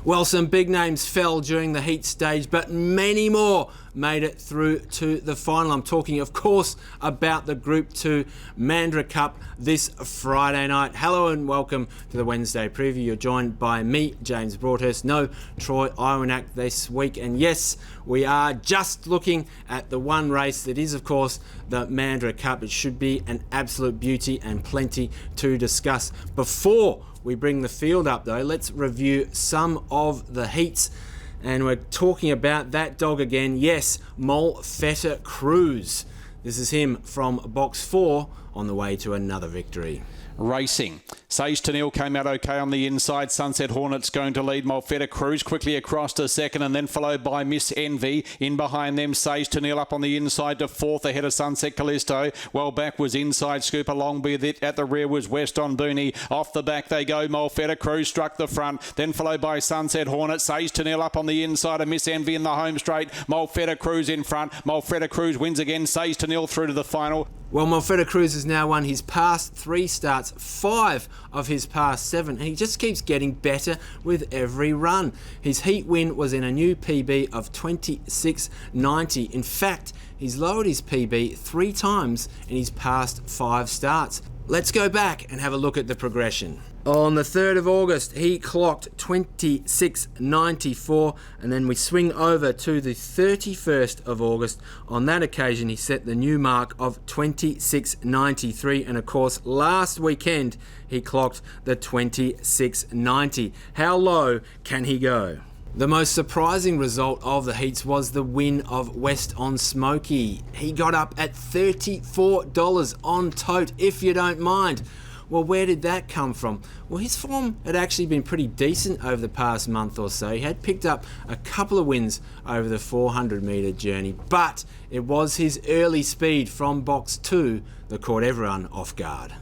Well, some big names fell during the heat stage, but many more made it through to the final. I'm talking, of course, about the Group 2 Mandurah Cup this Friday night. Hello and welcome to the Wednesday preview. You're joined by me, James Broadhurst. No Troy Iwanak this week. And yes, we are just looking at the one race that is, of course, the Mandurah Cup. It should be an absolute beauty and plenty to discuss. Before we bring the field up, though, let's review some of the heats. And we're talking about that dog again. Yes, Mandurah Cruz. This is him from box 4 on the way to another victory. Racing. Sage Tennille came out okay on the inside. Sunset Hornet's going to lead. Mandurah Cruz quickly across to second and then followed by Miss Envy. In behind them, Sage Tennille up on the inside to fourth ahead of Sunset Callisto. Well back was Inside Scoop along with it. At the rear was West on Booney. Off the back they go. Mandurah Cruz struck the front. Then followed by Sunset Hornet. Sage Tennille up on the inside and Miss Envy in the home straight. Mandurah Cruz in front. Mandurah Cruz wins again. Sage Tennille through to the final. Well, Mandurah Cruz has now won his past 3 starts, 5 of his past 7, and he just keeps getting better with every run. His heat win was in a new PB of 26.90. In fact, he's lowered his PB 3 times in his past 5 starts. Let's go back and have a look at the progression. On the 3rd of August, he clocked 26.94, and then we swing over to the 31st of August. On that occasion, he set the new mark of 26.93, and of course, last weekend, he clocked the 26.90. How low can he go? The most surprising result of the heats was the win of West on Smoky. He got up at $34 on tote, if you don't mind. Well, where did that come from? Well, his form had actually been pretty decent over the past month or so. He had picked up a couple of wins over the 400-metre journey, but it was his early speed from box 2 that caught everyone off guard.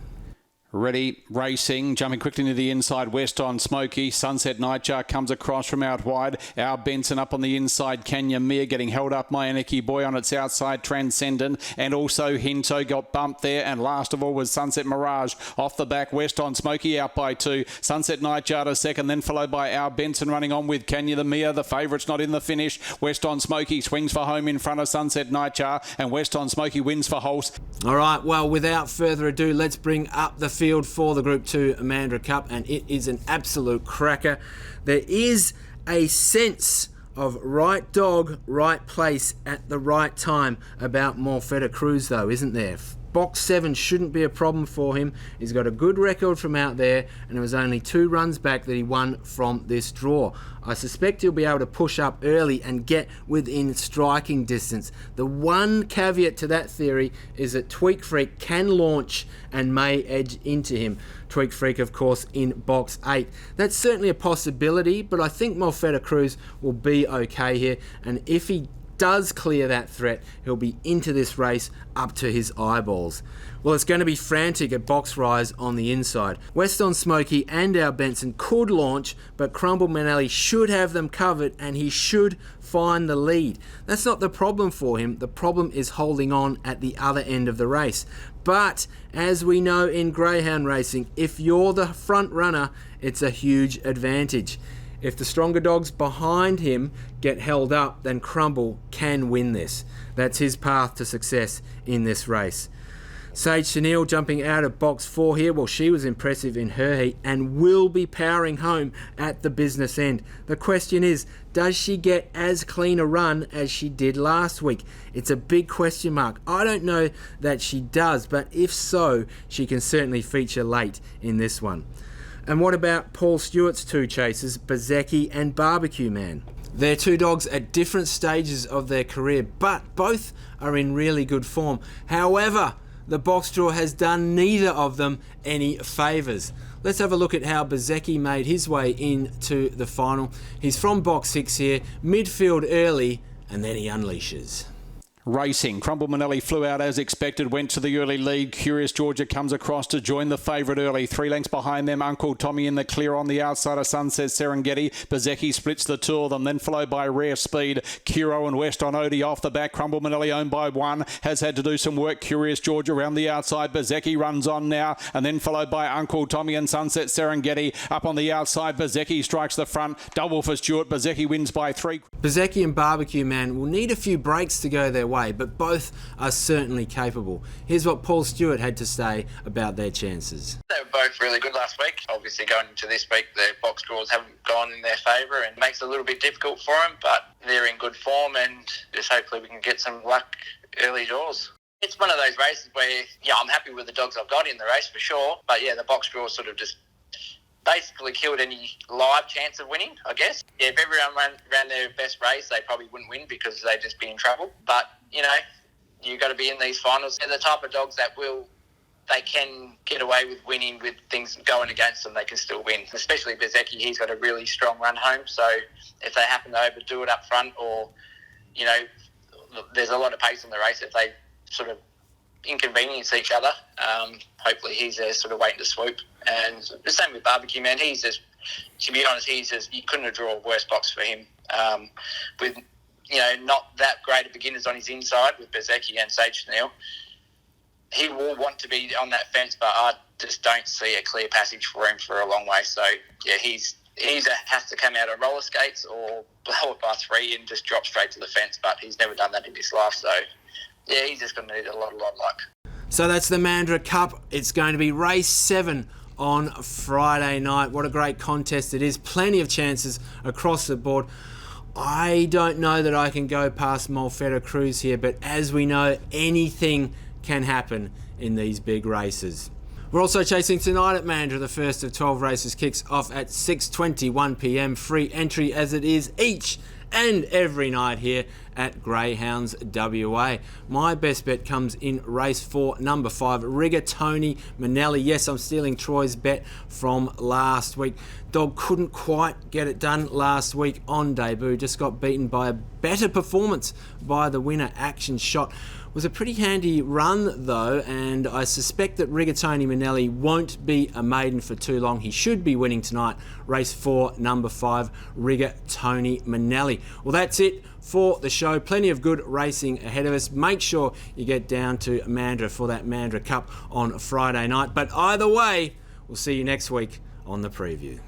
Ready, racing, jumping quickly into the inside, West on Smoky. Sunset Nightjar comes across from out wide. Our Benson up on the inside, Kenya Mir getting held up. My Anarchy Boy on its outside, Transcendent. And also Hinto got bumped there. And last of all was Sunset Mirage off the back. West on Smoky out by 2. Sunset Nightjar to second, then followed by Our Benson running on with Kenya the Mir. The favourite's not in the finish. West on Smoky swings for home in front of Sunset Nightjar. And West on Smoky wins for Holst. All right, well, without further ado, let's bring up the field for the Group 2 Mandurah Cup, and it is an absolute cracker. There is a sense of right dog, right place at the right time about Mandurah Cruz, though, isn't there? Box 7 shouldn't be a problem for him. He's got a good record from out there, and it was only 2 runs back that he won from this draw. I suspect he'll be able to push up early and get within striking distance. The one caveat to that theory is that Tweak Freak can launch and may edge into him. Tweak Freak, of course, in box 8. That's certainly a possibility, but I think Mandurah Cruz will be okay here, and if he does clear that threat, he'll be into this race up to his eyeballs. Well, it's going to be frantic at box rise on the inside. West on Smoky and Our Benson could launch, but Crumble Manelli should have them covered and he should find the lead. That's not the problem for him. The problem is holding on at the other end of the race. But as we know in greyhound racing, if you're the front runner, it's a huge advantage. If the stronger dogs behind him get held up, then Crumble can win this. That's his path to success in this race. Sage Tennille jumping out of box 4 here. Well, she was impressive in her heat and will be powering home at the business end. The question is, does she get as clean a run as she did last week? It's a big question mark. I don't know that she does, but if so, she can certainly feature late in this one. And what about Paul Stuart's 2 chasers, Bezecchi and Barbecue Man? They're 2 dogs at different stages of their career, but both are in really good form. However, the box draw has done neither of them any favours. Let's have a look at how Bezecchi made his way into the final. He's from box 6 here, midfield early, and then he unleashes. Racing. Crumble Manelli flew out as expected, went to the early lead. Curious Georgia comes across to join the favourite early. 3 lengths behind them, Uncle Tommy in the clear on the outside of Sunset Serengeti. Bezecchi splits the two of them, then followed by Rare Speed. Kiro and West on Odie off the back. Crumble Manelli owned by 1. Has had to do some work. Curious Georgia around the outside. Bezecchi runs on now, and then followed by Uncle Tommy and Sunset Serengeti. Up on the outside, Bezecchi strikes the front. Double for Stuart. Bezecchi wins by 3. Bezecchi and Barbecue Man will need a few breaks to go their way, but both are certainly capable. Here's what Paul Stuart had to say about their chances. They were both really good last week. Obviously going into this week, their box draws haven't gone in their favour and makes it a little bit difficult for them, but they're in good form and just hopefully we can get some luck early draws. It's one of those races where, I'm happy with the dogs I've got in the race for sure, but the box draws sort of just basically killed any live chance of winning, I guess. Yeah, if everyone ran their best race, they probably wouldn't win because they'd just be in trouble. But, you've got to be in these finals. They're the type of dogs that they can get away with winning with things going against them, they can still win. Especially Bezecchi, he's got a really strong run home. So if they happen to overdo it up front or, there's a lot of pace in the race, if they sort of inconvenience each other, hopefully he's there sort of waiting to swoop. And the same with Barbecue Man. He's just, to be honest, you couldn't have drawn a worse box for him. With, not that great of beginners on his inside with Bezecchi and Sage Chanel. He will want to be on that fence, but I just don't see a clear passage for him for a long way. So, he either has to come out on roller skates or blow it by 3 and just drop straight to the fence, but he's never done that in his life. So, he's just going to need a lot of luck. So that's the Mandurah Cup. It's going to be race 7 on Friday night. What a great contest it is. Plenty of chances across the board. I don't know that I can go past Molfetta Cruz here, but as we know, anything can happen in these big races. We're also chasing tonight at Mandurah. The first of 12 races kicks off at 6:21 p.m. Free entry as it is each and every night here at Greyhounds WA. My best bet comes in race 4, number 5, Rigatoni Manelli. Yes, I'm stealing Troy's bet from last week. Dog couldn't quite get it done last week on debut. Just got beaten by a better performance by the winner, Action Shot. Was a pretty handy run though, and I suspect that Rigatoni Manelli won't be a maiden for too long. He should be winning tonight. Race 4, number 5, Rigatoni Manelli. Well, that's it for the show. Plenty of good racing ahead of us. Make sure you get down to Mandurah for that Mandurah Cup on Friday night. But either way, we'll see you next week on the preview.